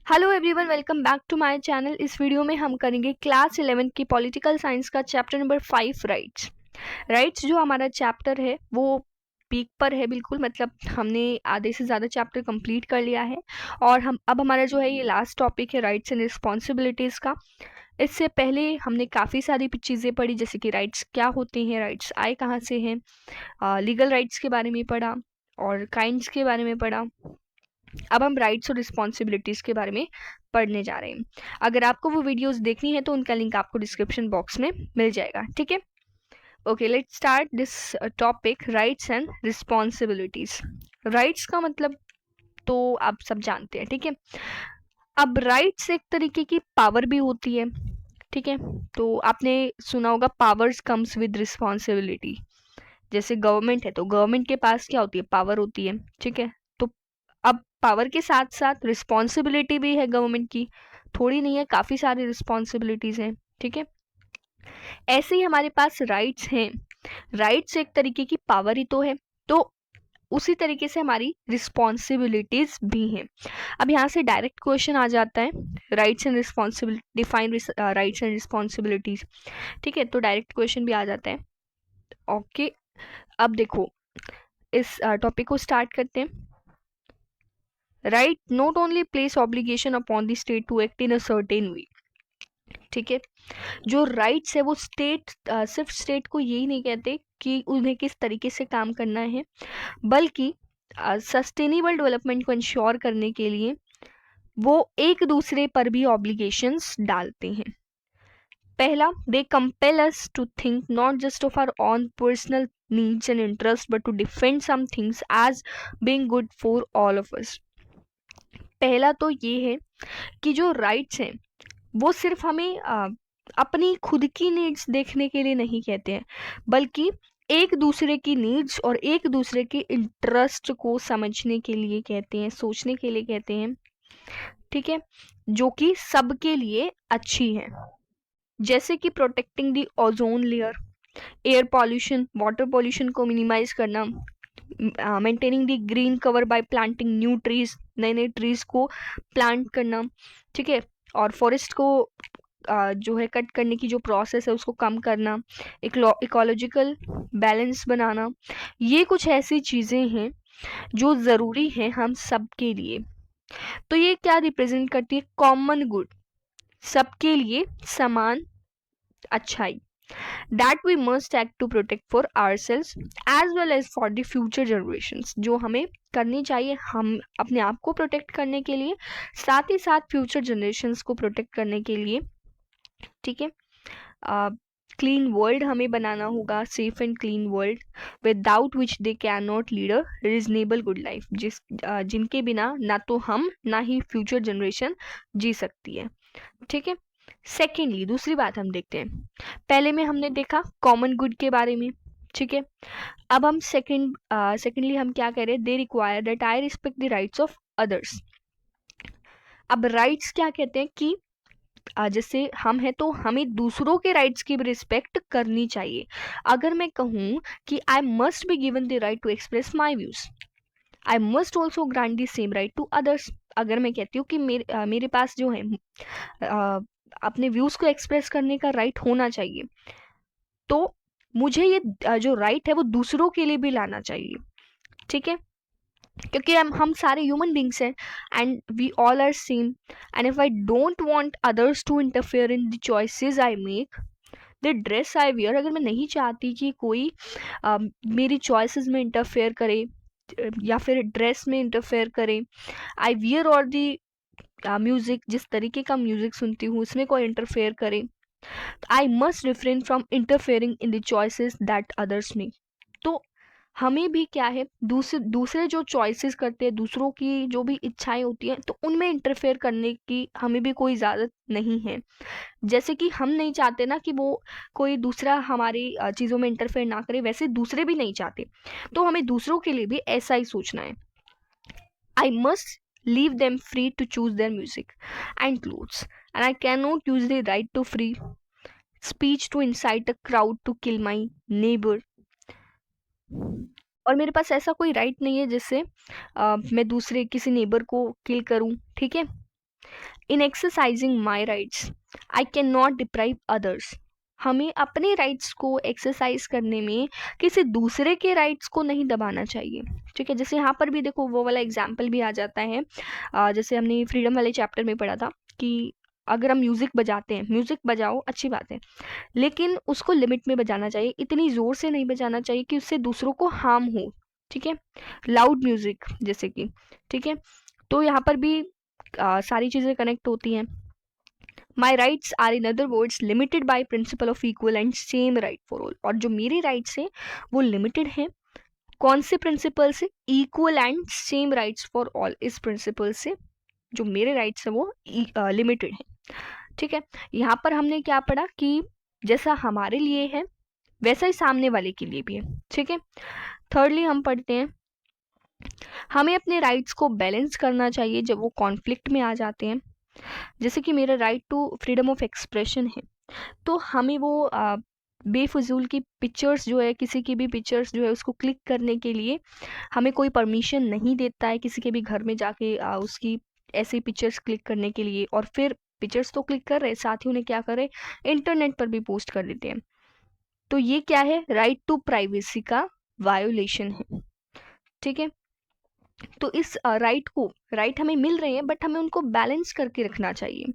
Hello everyone, welcome back to my channel. इस video में हम करेंगे क्लास 11 की पॉलिटिकल साइंस का चैप्टर नंबर 5 राइट्स जो हमारा चैप्टर है वो पीक पर है बिल्कुल। मतलब हमने आधे से ज़्यादा चैप्टर कंप्लीट कर लिया है और हम अब हमारा जो है ये लास्ट टॉपिक है राइट्स एंड रिस्पॉन्सिबिलिटीज़ का। इससे पहले हमने काफ़ी सारी चीज़ें पढ़ी, जैसे कि राइट्स क्या होते हैं, राइट्स आए कहाँ से हैं, लीगल राइट्स के बारे में पढ़ा और काइंड्स के बारे में पढ़ा। अब हम राइट्स और रिस्पॉन्सिबिलिटीज़ के बारे में पढ़ने जा रहे हैं। अगर आपको वो वीडियोस देखनी है तो उनका लिंक आपको डिस्क्रिप्शन बॉक्स में मिल जाएगा, ठीक है। Okay, let's start this topic, rights and responsibilities. Rights का मतलब तो आप सब जानते हैं, ठीक है। अब राइट्स एक तरीके की पावर भी होती है, ठीक है। तो आपने सुना होगा पावर्स कम्स विद रिस्पॉन्सिबिलिटी। जैसे गवर्नमेंट है तो गवर्नमेंट के पास क्या होती है, पावर होती है, ठीक है। तो अब पावर के साथ साथ रिस्पॉन्सिबिलिटी भी है गवर्नमेंट की, थोड़ी नहीं है, काफ़ी सारी रिस्पॉन्सिबिलिटीज़ हैं, ठीक है। ऐसे ही हमारे पास राइट्स हैं। राइट्स एक तरीके की पावर ही तो है, तो उसी तरीके से हमारी रिस्पॉन्सिबिलिटीज़ भी हैं। अब यहाँ से डायरेक्ट क्वेश्चन आ जाता है, rights and responsibility, define rights and responsibilities, ठीक है। तो डायरेक्ट क्वेश्चन भी आ जाता है। ओके, अब देखो इस टॉपिक को स्टार्ट करते हैं। Right not only place obligation upon the state to act in a certain way, ठीक है। जो राइट्स है वो स्टेट सिर्फ स्टेट को यही नहीं कहते कि उन्हें किस तरीके से काम करना है, बल्कि सस्टेनेबल डेवलपमेंट को इंश्योर करने के लिए वो एक दूसरे पर भी ऑब्लिगेशंस डालते हैं। पहला, they compel us to think not just of our own personal needs and interest but to defend some things as being good for all of us. पहला तो ये है कि जो राइट्स हैं वो सिर्फ हमें अपनी खुद की नीड्स देखने के लिए नहीं कहते हैं, बल्कि एक दूसरे की नीड्स और एक दूसरे के इंटरेस्ट को समझने के लिए कहते हैं, सोचने के लिए कहते हैं, ठीक है, जो कि सबके लिए अच्छी है। जैसे कि protecting the ozone layer, air pollution, water pollution को मिनिमाइज करना, maintaining the green cover by planting new trees, नए नए ट्रीज को प्लांट करना, ठीक है। और फॉरेस्ट को जो है कट करने की जो प्रोसेस है उसको कम करना, इकोलॉजिकल बैलेंस बनाना, ये कुछ ऐसी चीज़ें हैं जो ज़रूरी हैं हम सब के लिए। तो ये क्या रिप्रेजेंट करती है, कॉमन गुड, सबके लिए समान अच्छाई, that we must act to protect for ourselves as well as for the future generations, जो हमें करनी चाहिए हम अपने आप को प्रोटेक्ट करने के लिए, साथ ही साथ फ्यूचर जनरेशंस को प्रोटेक्ट करने के लिए, ठीक है। क्लीन वर्ल्ड हमें बनाना होगा, safe and clean world without which they can not lead a reasonable good life, जिनके बिना ना तो हम ना ही फ्यूचर जनरेशन जी सकती है, ठीक है। सेकेंडली, दूसरी बात हम देखते हैं। पहले में हमने देखा कॉमन गुड के बारे में, ठीक है। अब हम सेकेंडली हम क्या कह रहे हैं, they require that I respect the rights of others. अब राइट्स क्या कहते हैं कि जैसे हम हैं तो हमें दूसरों के राइट्स की भी रिस्पेक्ट करनी चाहिए। अगर मैं कहूँ कि I must be given the right to express my views, I must also grant the same right to others. अगर मैं कहती हूँ कि मेरे पास जो है अपने व्यूज को एक्सप्रेस करने का राइट होना चाहिए, तो मुझे ये जो राइट है वो दूसरों के लिए भी लाना चाहिए, ठीक है। क्योंकि हम सारे ह्यूमन बींग्स हैं and we all are same, and if I don't want others to interfere in the choices I make, the dress I wear, अगर मैं नहीं चाहती कि कोई मेरी चॉइसेस में इंटरफेयर करे या फिर ड्रेस में इंटरफेयर करे, आई वियर और दी म्यूज़िक, जिस तरीके का म्यूज़िक सुनती हूँ उसमें कोई इंटरफेयर करे, I must refrain from interfering in the choices that others make. तो हमें भी क्या है, दूसरे दूसरे जो चॉइसेस करते हैं, दूसरों की जो भी इच्छाएं होती हैं, तो उनमें इंटरफेयर करने की हमें भी कोई इजाज़त नहीं है। जैसे कि हम नहीं चाहते ना कि वो कोई दूसरा हमारी चीज़ों में इंटरफेयर ना करे, वैसे दूसरे भी नहीं चाहते, तो हमें दूसरों के लिए भी ऐसा ही सोचना है। I must leave them free to choose their music and clothes, and I cannot use the right to free speech to incite a crowd to kill my neighbor. और मेरे पास ऐसा कोई राइट नहीं है जिससे मैं दूसरे किसी नेबर को किल करूं, ठीक है। इन exercising my rights I can not deprive others. हमें अपने राइट्स को एक्सरसाइज करने में किसी दूसरे के राइट्स को नहीं दबाना चाहिए। ठीक है, जैसे यहाँ पर भी देखो वो वाला एग्जाम्पल भी आ जाता है, जैसे हमने फ्रीडम वाले चैप्टर में पढ़ा था कि अगर हम म्यूजिक बजाते हैं, म्यूजिक बजाओ अच्छी बात है, लेकिन उसको लिमिट में बजाना चाहिए, इतनी जोर से नहीं बजाना चाहिए कि उससे दूसरों को हार्म हो। ठीक है, लाउड म्यूजिक जैसे कि, ठीक है, तो यहाँ पर भी सारी चीज़ें कनेक्ट होती हैं। My rights are in other words limited by principle of equal and same right for all. और जो मेरे राइट्स हैं वो लिमिटेड हैं कौन से प्रिंसिपल से? Equal and same rights for all, इस प्रिंसिपल से जो मेरे राइट्स हैं वो लिमिटेड हैं। ठीक है, यहाँ पर हमने क्या पढ़ा कि जैसा हमारे लिए है वैसा ही सामने वाले के लिए भी है। ठीक है, थर्डली हम पढ़ते हैं हमें अपने राइट्स को बैलेंस करना चाहिए जब वो कॉन्फ्लिक्ट में आ जाते हैं। जैसे कि मेरा right to freedom of expression है, तो हमें वो बेफजूल की पिक्चर्स जो है, किसी की भी पिक्चर्स जो है उसको क्लिक करने के लिए हमें कोई परमिशन नहीं देता है किसी के भी घर में जाके उसकी ऐसे पिक्चर्स क्लिक करने के लिए। और फिर पिक्चर्स तो क्लिक कर रहे, साथ ही उन्हें क्या करे, इंटरनेट पर भी पोस्ट कर देते हैं। तो ये क्या है? राइट टू प्राइवेसी का वायोलेशन है। ठीक है, तो इस राइट हमें मिल रहे हैं बट हमें उनको बैलेंस करके रखना चाहिए।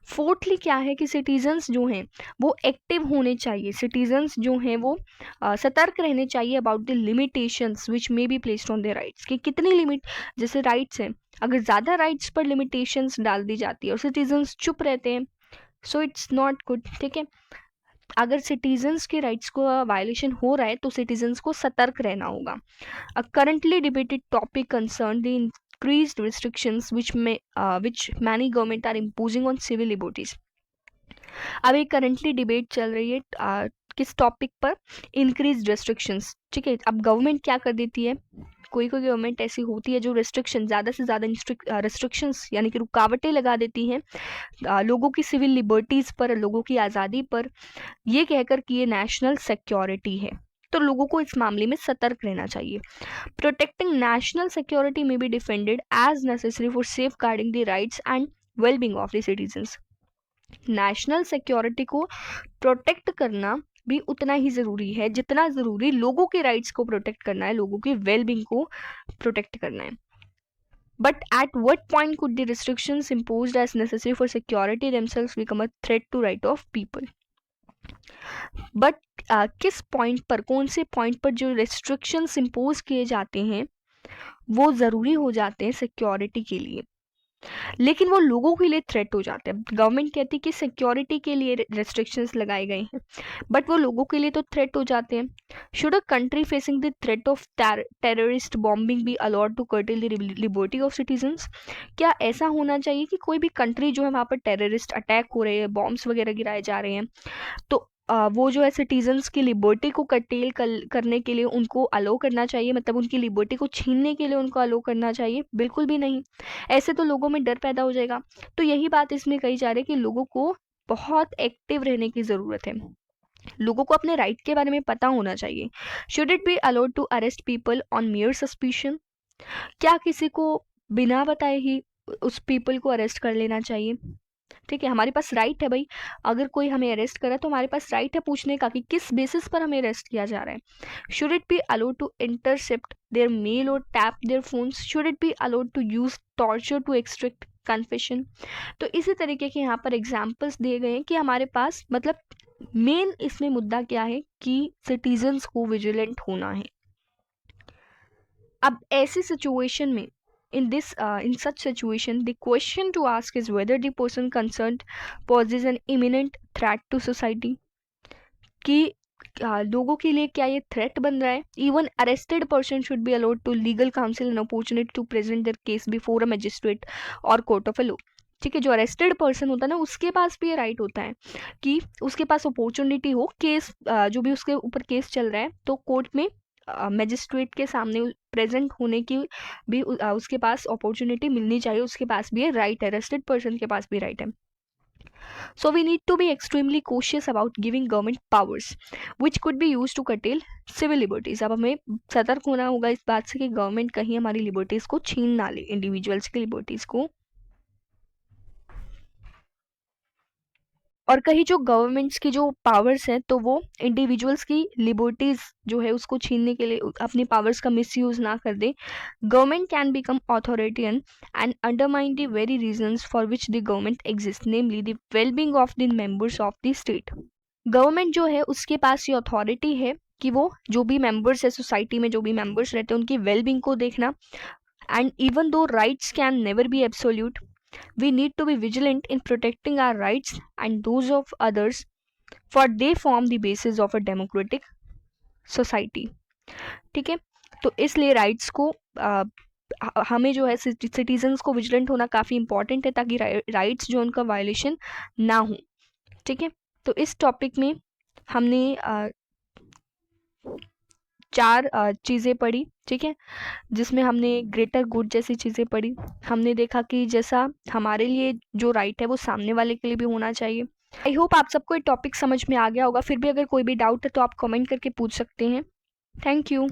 फोर्थली क्या है कि सिटीजन्स जो हैं वो एक्टिव होने चाहिए, सिटीजन्स जो हैं वो सतर्क रहने चाहिए about the limitations which may be placed on their rights, कि कितनी लिमिट, जैसे राइट्स हैं, अगर ज़्यादा राइट्स पर लिमिटेशंस डाल दी जाती है और सिटीजन्स चुप रहते हैं, सो इट्स नॉट गुड। ठीक है, अगर सिटीजन्स के राइट्स को वायलेशन हो रहा है तो सिटीजन्स को सतर्क रहना होगा। A currently debated topic concerned the increased restrictions which many government are imposing on civil liberties. अब एक करंटली डिबेट चल रही है किस टॉपिक पर? Increase restrictions. ठीक है, अब गवर्नमेंट क्या कर देती है, कोई कोई गवर्नमेंट ऐसी होती है जो रेस्ट्रिक्शन, ज़्यादा से ज़्यादा रेस्ट्रिक्शंस यानी कि रुकावटें लगा देती हैं लोगों की सिविल लिबर्टीज़ पर, लोगों की आज़ादी पर, ये कहकर कि ये नेशनल सिक्योरिटी है। तो लोगों को इस मामले में सतर्क रहना चाहिए। Protecting national security may be defended as necessary for safeguarding the rights and wellbeing of the citizens. National security को प्रोटेक्ट करना भी उतना ही ज़रूरी है जितना ज़रूरी लोगों के राइट्स को प्रोटेक्ट करना है, लोगों के वेलबींग को प्रोटेक्ट करना है। But at what point could the restrictions imposed as necessary for security themselves become a threat to right of people? But किस पॉइंट पर, कौन से पॉइंट पर जो रेस्ट्रिक्शंस इम्पोज किए जाते हैं वो ज़रूरी हो जाते हैं सिक्योरिटी के लिए, लेकिन वो लोगों के लिए थ्रेट हो जाते हैं। गवर्नमेंट कहती है कि सिक्योरिटी के लिए रेस्ट्रिक्शंस लगाए गए हैं बट वो लोगों के लिए तो थ्रेट हो जाते हैं। Should a country facing the threat of terrorist bombing be allowed to curtail the liberty of citizens? क्या ऐसा होना चाहिए कि कोई भी कंट्री जो है वहाँ पर टेररिस्ट अटैक हो रहे हैं, बॉम्ब्स वगैरह गिराए जा रहे हैं, तो वो जो है सिटीजन्स की लिबर्टी को कर्टेल करने के लिए उनको अलो करना चाहिए, मतलब उनकी लिबर्टी को छीनने के लिए उनको अलो करना चाहिए? बिल्कुल भी नहीं। ऐसे तो लोगों में डर पैदा हो जाएगा। तो यही बात इसमें कही जा रही है कि लोगों को बहुत एक्टिव रहने की ज़रूरत है, लोगों को अपने राइट के बारे में पता होना चाहिए। Should it be allowed to arrest people on mere suspicion? क्या किसी को बिना बताए ही उस पीपल को अरेस्ट कर लेना चाहिए? ठीक है, हमारे पास राइट है भाई, अगर कोई हमें अरेस्ट करे तो हमारे पास राइट है पूछने का कि किस बेसिस पर हमें अरेस्ट किया जा रहा है। Should it be allowed to intercept their mail और tap their phones? Should it be allowed to use torture to extract confession? तो इसी तरीके के यहाँ पर एग्जाम्पल्स दिए गए हैं कि हमारे पास, मतलब मेन इसमें मुद्दा क्या है कि सिटीजन्स को विजिलेंट होना है। अब ऐसी सिचुएशन में, in such situation the question to ask is whether the person concerned poses an imminent threat to society, कि लोगों के लिए क्या ये थ्रेट बन रहा है। Even arrested person should be allowed to legal counsel and opportunity to present their case before a magistrate or court of law. ठीक है, जो अरेस्टेड पर्सन होता है ना उसके पास भी ये राइट होता है कि उसके पास अपॉर्चुनिटी हो, केस जो भी उसके ऊपर केस चल रहा है तो कोर्ट में मजिस्ट्रेट के सामने प्रेजेंट होने की भी उसके पास अपॉर्चुनिटी मिलनी चाहिए, उसके पास भी है राइट, अरेस्टेड पर्सन के पास भी राइट है। So we need to be extremely cautious about giving government powers which could be used to curtail civil liberties। अब हमें सतर्क होना होगा इस बात से कि गवर्नमेंट कहीं हमारी लिबर्टीज़ को छीन ना ले, इंडिविजुअल्स की लिबर्टीज़ को। और कहीं जो गवर्नमेंट्स की जो पावर्स हैं तो वो इंडिविजुअल्स की लिबर्टीज जो है उसको छीनने के लिए अपनी पावर्स का मिसयूज ना कर दे। Government can become authoritarian and undermine the very reasons for which the government exists, namely the well-being of the members of the state. Government जो है उसके पास ये अथॉरिटी है कि वो जो भी मेंबर्स है सोसाइटी में जो भी मेंबर्स रहते हैं उनकी वेलबींग को देखना। And even though rights can never be absolute, we need to be vigilant in protecting our rights and those of others, for they form the basis of a democratic society. ठीक है, तो इसलिए rights को हमें जो है citizens को vigilant होना काफ़ी इंपॉर्टेंट है ताकि राइट्स जो उनका वायलेशन ना हो। ठीक है, तो इस टॉपिक में हमने 4 चीज़ें पढ़ी। ठीक है, जिसमें हमने ग्रेटर गुड जैसी चीज़ें पढ़ी। हमने देखा कि जैसा हमारे लिए जो राइट है वो सामने वाले के लिए भी होना चाहिए। आई होप आप सबको ये टॉपिक समझ में आ गया होगा। फिर भी अगर कोई भी डाउट है तो आप कमेंट करके पूछ सकते हैं। Thank you.